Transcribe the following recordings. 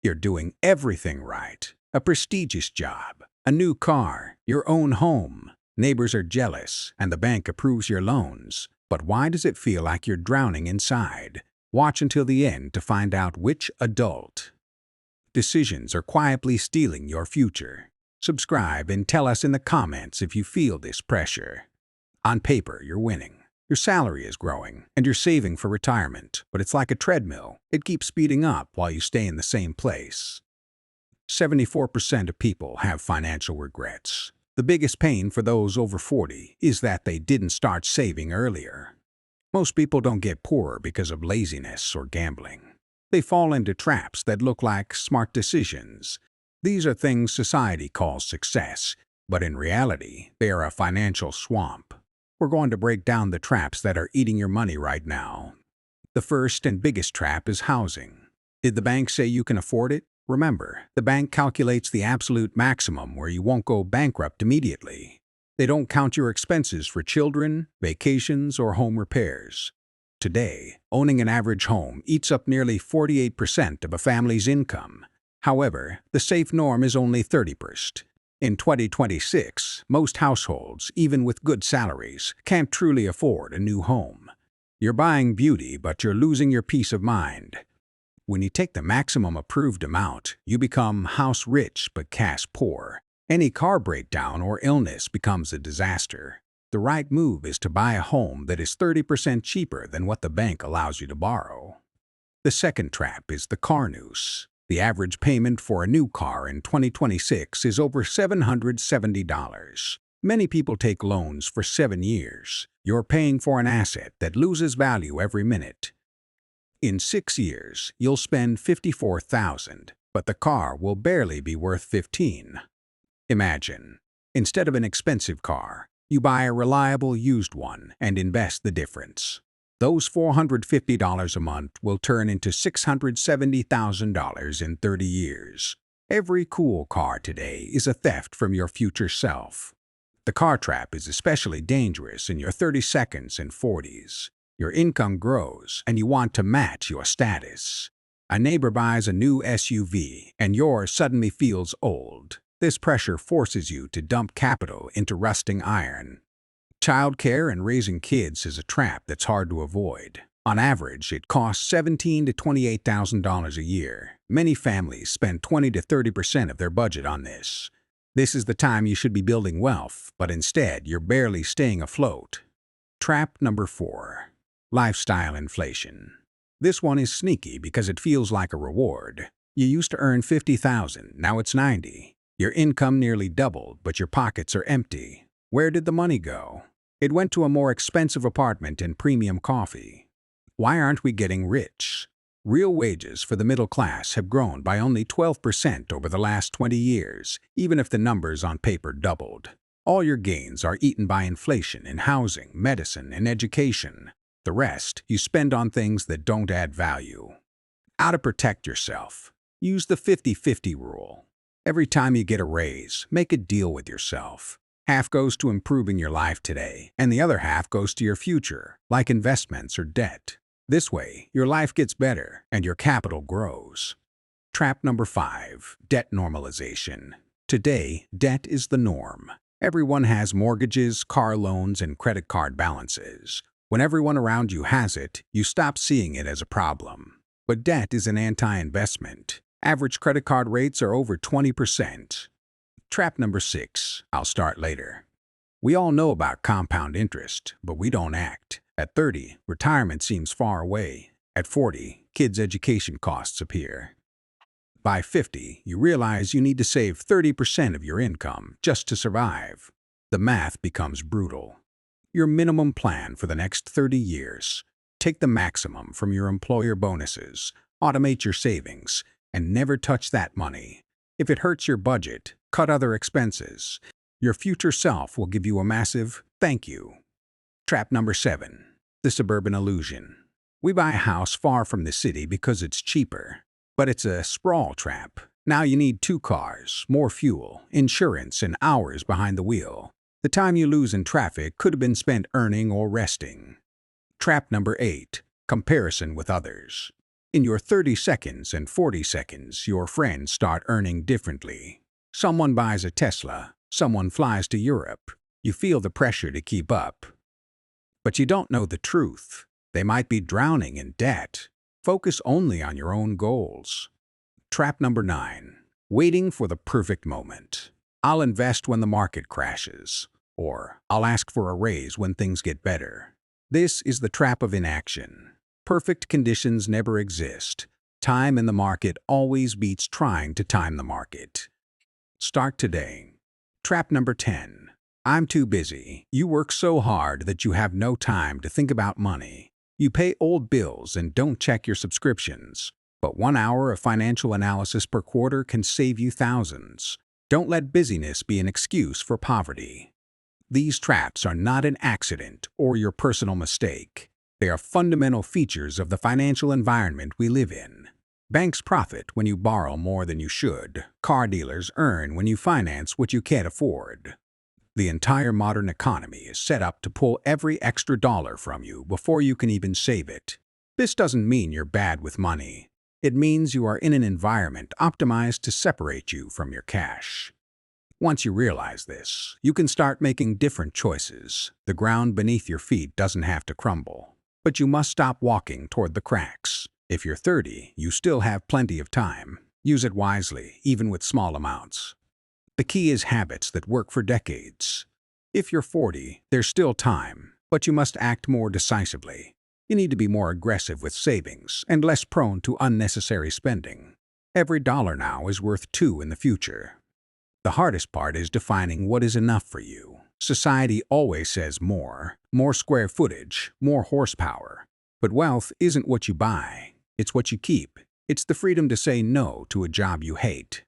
You're doing everything right. A prestigious job, a new car, your own home. Neighbors are jealous, and the bank approves your loans. But why does it feel like you're drowning inside? Watch until the end to find out which adult decisions are quietly stealing your future. Subscribe and tell us in the comments if you feel this pressure. On paper, you're winning. Your salary is growing, and you're saving for retirement, but it's like a treadmill. It keeps speeding up while you stay in the same place. 74% of people have financial regrets. The biggest pain for those over 40 is that they didn't start saving earlier. Most people don't get poorer because of laziness or gambling. They fall into traps that look like smart decisions. These are things society calls success, but in reality, they are a financial swamp. We're going to break down the traps that are eating your money right now. The first and biggest trap is housing. Did the bank say you can afford it? Remember, the bank calculates the absolute maximum where you won't go bankrupt immediately. They don't count your expenses for children, vacations, or home repairs. Today, owning an average home eats up nearly 48% of a family's income. However, the safe norm is only 30%. In 2026, most households, even with good salaries, can't truly afford a new home. You're buying beauty, but you're losing your peace of mind. When you take the maximum approved amount, you become house rich but cash poor. Any car breakdown or illness becomes a disaster. The right move is to buy a home that is 30% cheaper than what the bank allows you to borrow. The second trap is the car noose. The average payment for a new car in 2026 is over $770. Many people take loans for 7 years. You're paying for an asset that loses value every minute. In 6 years, you'll spend $54,000, but the car will barely be worth $15,000. Imagine, instead of an expensive car, you buy a reliable used one and invest the difference. Those $450 a month will turn into $670,000 in 30 years. Every cool car today is a theft from your future self. The car trap is especially dangerous in your 30s and 40s. Your income grows, and you want to match your status. A neighbor buys a new SUV, and yours suddenly feels old. This pressure forces you to dump capital into rusting iron. Childcare and raising kids is a trap that's hard to avoid. On average, it costs $17,000 to $28,000 a year. Many families spend 20 to 30% of their budget on this. This is the time you should be building wealth, but instead you're barely staying afloat. Trap number 4. Lifestyle inflation. This one is sneaky because it feels like a reward. You used to earn $50,000, now it's $90,000. Your income nearly doubled, but your pockets are empty. Where did the money go? It went to a more expensive apartment and premium coffee. Why aren't we getting rich? Real wages for the middle class have grown by only 12% over the last 20 years, even if the numbers on paper doubled. All your gains are eaten by inflation in housing, medicine, and education. The rest you spend on things that don't add value. How to protect yourself? Use the 50-50 rule. Every time you get a raise, make a deal with yourself. Half goes to improving your life today, and the other half goes to your future, like investments or debt. This way, your life gets better and your capital grows. Trap number 5. Debt normalization. Today, debt is the norm. Everyone has mortgages, car loans, and credit card balances. When everyone around you has it, you stop seeing it as a problem. But debt is an anti-investment. Average credit card rates are over 20%. Trap number 6. I'll start later. We all know about compound interest, but we don't act. At 30, retirement seems far away. At 40, kids' education costs appear. By 50, you realize you need to save 30% of your income just to survive. The math becomes brutal. Your minimum plan for the next 30 years. Take the maximum from your employer bonuses, automate your savings, and never touch that money. If it hurts your budget, cut other expenses. Your future self will give you a massive thank you. Trap number 7. The suburban illusion. We buy a house far from the city because it's cheaper. But it's a sprawl trap. Now you need 2 cars, more fuel, insurance, and hours behind the wheel. The time you lose in traffic could have been spent earning or resting. Trap number 8. Comparison with others. In your 30 seconds and 40 seconds, your friends start earning differently. Someone buys a Tesla, someone flies to Europe. You feel the pressure to keep up. But you don't know the truth. They might be drowning in debt. Focus only on your own goals. Trap number 9. Waiting for the perfect moment. I'll invest when the market crashes. Or I'll ask for a raise when things get better. This is the trap of inaction. Perfect conditions never exist. Time in the market always beats trying to time the market. Start today. Trap number 10. I'm too busy. You work so hard that you have no time to think about money. You pay old bills and don't check your subscriptions. But 1 hour of financial analysis per quarter can save you thousands. Don't let busyness be an excuse for poverty. These traps are not an accident or your personal mistake. They are fundamental features of the financial environment we live in. Banks profit when you borrow more than you should. Car dealers earn when you finance what you can't afford. The entire modern economy is set up to pull every extra dollar from you before you can even save it. This doesn't mean you're bad with money. It means you are in an environment optimized to separate you from your cash. Once you realize this, you can start making different choices. The ground beneath your feet doesn't have to crumble. But you must stop walking toward the cracks. If you're 30, you still have plenty of time. Use it wisely, even with small amounts. The key is habits that work for decades. If you're 40, there's still time, but you must act more decisively. You need to be more aggressive with savings and less prone to unnecessary spending. Every dollar now is worth 2 in the future. The hardest part is defining what is enough for you. Society always says more square footage, more horsepower. But wealth isn't what you buy, it's what you keep. It's the freedom to say no to a job you hate.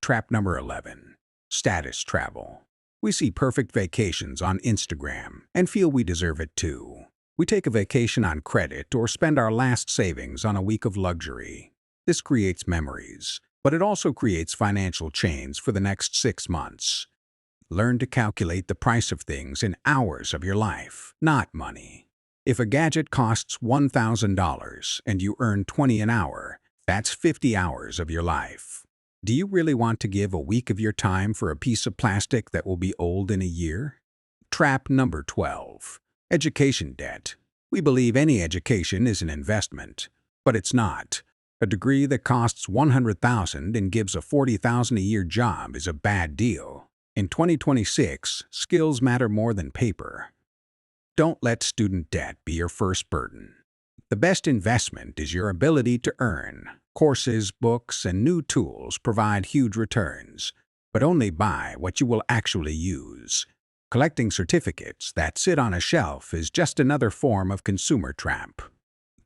Trap number 11. Status travel. We see perfect vacations on Instagram and feel we deserve it too. We take a vacation on credit or spend our last savings on a week of luxury. This creates memories, but it also creates financial chains for the next 6 months. Learn to calculate the price of things in hours of your life, not money. If a gadget costs $1,000 and you earn 20 an hour, that's 50 hours of your life. Do you really want to give a week of your time for a piece of plastic that will be old in a year? Trap number 12. Education debt. We believe any education is an investment, but it's not. A degree that costs $100,000 and gives a $40,000 a year job is a bad deal. In 2026, skills matter more than paper. Don't let student debt be your first burden. The best investment is your ability to earn. Courses, books, and new tools provide huge returns, but only buy what you will actually use. Collecting certificates that sit on a shelf is just another form of consumer trap.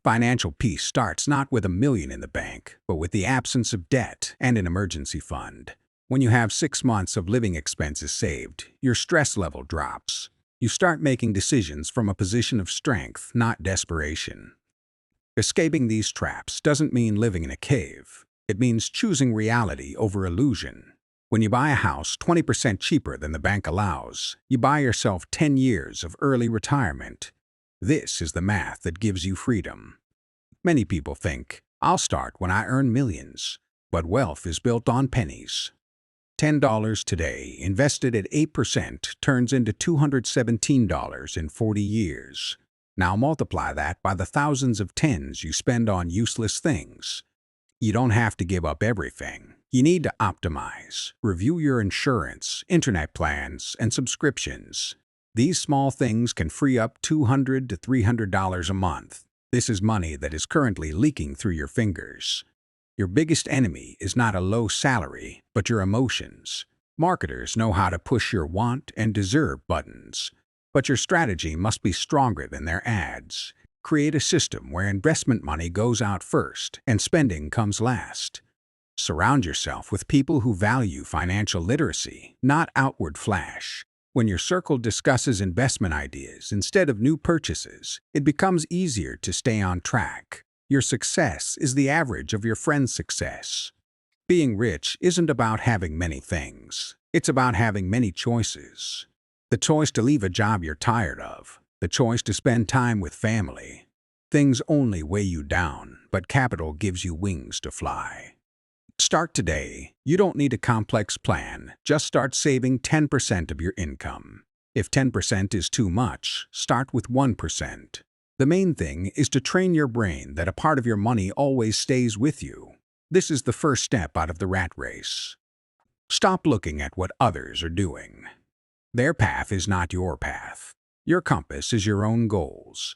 Financial peace starts not with $1 million in the bank, but with the absence of debt and an emergency fund. When you have 6 months of living expenses saved, your stress level drops. You start making decisions from a position of strength, not desperation. Escaping these traps doesn't mean living in a cave. It means choosing reality over illusion. When you buy a house 20% cheaper than the bank allows, you buy yourself 10 years of early retirement. This is the math that gives you freedom. Many people think, I'll start when I earn millions. But wealth is built on pennies. $10 today, invested at 8%, turns into $217 in 40 years. Now multiply that by the thousands of tens you spend on useless things. You don't have to give up everything. You need to optimize. Review your insurance, internet plans, and subscriptions. These small things can free up $200 to $300 a month. This is money that is currently leaking through your fingers. Your biggest enemy is not a low salary, but your emotions. Marketers know how to push your want and deserve buttons, but your strategy must be stronger than their ads. Create a system where investment money goes out first and spending comes last. Surround yourself with people who value financial literacy, not outward flash. When your circle discusses investment ideas instead of new purchases, it becomes easier to stay on track. Your success is the average of your friend's success. Being rich isn't about having many things. It's about having many choices. The choice to leave a job you're tired of. The choice to spend time with family. Things only weigh you down, but capital gives you wings to fly. Start today. You don't need a complex plan. Just start saving 10% of your income. If 10% is too much, start with 1%. The main thing is to train your brain that a part of your money always stays with you. This is the first step out of the rat race. Stop looking at what others are doing. Their path is not your path. Your compass is your own goals.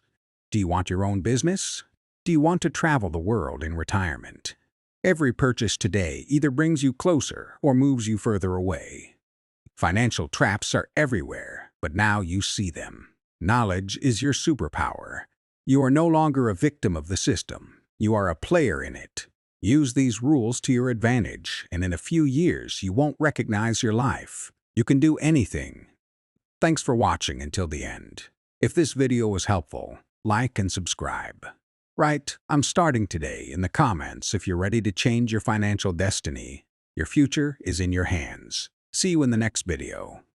Do you want your own business? Do you want to travel the world in retirement? Every purchase today either brings you closer or moves you further away. Financial traps are everywhere, but now you see them. Knowledge is your superpower. You are no longer a victim of the system. You are a player in it. Use these rules to your advantage, and in a few years you won't recognize your life. You can do anything. Thanks for watching until the end. If this video was helpful, like and subscribe. Write, "I'm starting today" in the comments if you're ready to change your financial destiny. Your future is in your hands. See you in the next video.